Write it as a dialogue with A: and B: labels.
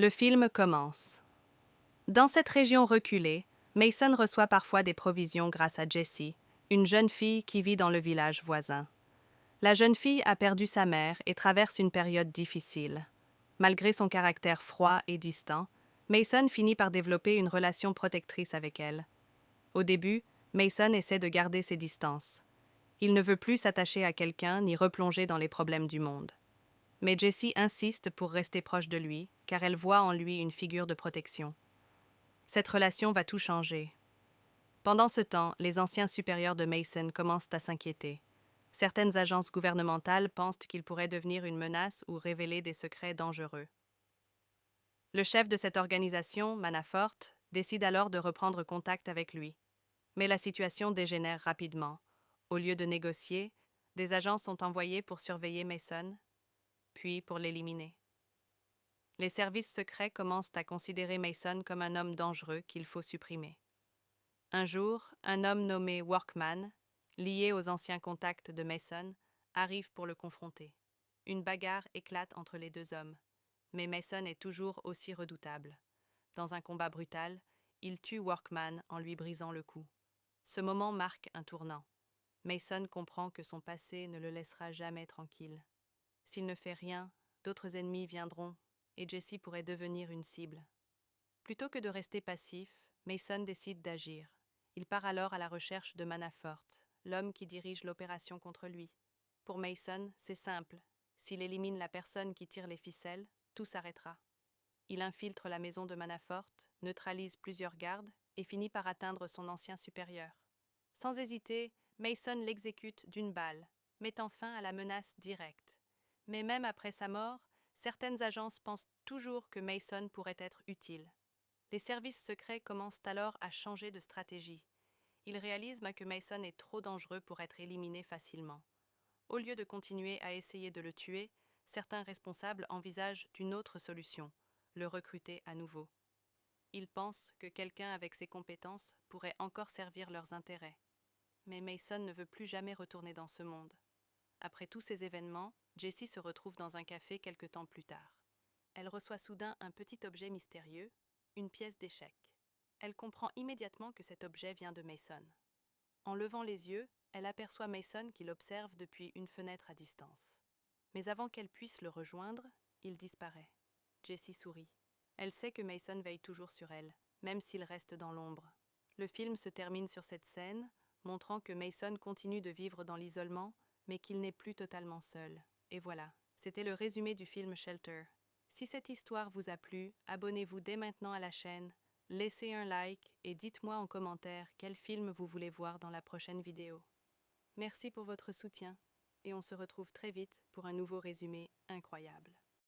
A: Le film commence. Dans cette région reculée, Mason reçoit parfois des provisions grâce à Jessie, une jeune fille qui vit dans le village voisin. La jeune fille a perdu sa mère et traverse une période difficile. Malgré son caractère froid et distant, Mason finit par développer une relation protectrice avec elle. Au début, Mason essaie de garder ses distances. Il ne veut plus s'attacher à quelqu'un ni replonger dans les problèmes du monde. Mais Jessie insiste pour rester proche de lui, car elle voit en lui une figure de protection. Cette relation va tout changer. Pendant ce temps, les anciens supérieurs de Mason commencent à s'inquiéter. Certaines agences gouvernementales pensent qu'il pourrait devenir une menace ou révéler des secrets dangereux. Le chef de cette organisation, Manafort, décide alors de reprendre contact avec lui. Mais la situation dégénère rapidement. Au lieu de négocier, des agents sont envoyés pour surveiller Mason, puis pour l'éliminer. Les services secrets commencent à considérer Mason comme un homme dangereux qu'il faut supprimer. Un jour, un homme nommé Workman, lié aux anciens contacts de Mason, arrive pour le confronter. Une bagarre éclate entre les deux hommes, mais Mason est toujours aussi redoutable. Dans un combat brutal, il tue Workman en lui brisant le cou. Ce moment marque un tournant. Mason comprend que son passé ne le laissera jamais tranquille. S'il ne fait rien, d'autres ennemis viendront et Jessie pourrait devenir une cible. Plutôt que de rester passif, Mason décide d'agir. Il part alors à la recherche de Manafort, l'homme qui dirige l'opération contre lui. Pour Mason, c'est simple. S'il élimine la personne qui tire les ficelles, tout s'arrêtera. Il infiltre la maison de Manafort, neutralise plusieurs gardes et finit par atteindre son ancien supérieur. Sans hésiter, Mason l'exécute d'une balle, mettant fin à la menace directe. Mais même après sa mort, certaines agences pensent toujours que Mason pourrait être utile. Les services secrets commencent alors à changer de stratégie. Ils réalisent que Mason est trop dangereux pour être éliminé facilement. Au lieu de continuer à essayer de le tuer, certains responsables envisagent une autre solution, le recruter à nouveau. Ils pensent que quelqu'un avec ses compétences pourrait encore servir leurs intérêts. Mais Mason ne veut plus jamais retourner dans ce monde. Après tous ces événements, Jessie se retrouve dans un café quelque temps plus tard. Elle reçoit soudain un petit objet mystérieux, une pièce d'échec. Elle comprend immédiatement que cet objet vient de Mason. En levant les yeux, elle aperçoit Mason qui l'observe depuis une fenêtre à distance. Mais avant qu'elle puisse le rejoindre, il disparaît. Jessie sourit. Elle sait que Mason veille toujours sur elle, même s'il reste dans l'ombre. Le film se termine sur cette scène, montrant que Mason continue de vivre dans l'isolement, mais qu'il n'est plus totalement seul. Et voilà, c'était le résumé du film Shelter. Si cette histoire vous a plu, abonnez-vous dès maintenant à la chaîne, laissez un like et dites-moi en commentaire quel film vous voulez voir dans la prochaine vidéo. Merci pour votre soutien et on se retrouve très vite pour un nouveau résumé incroyable.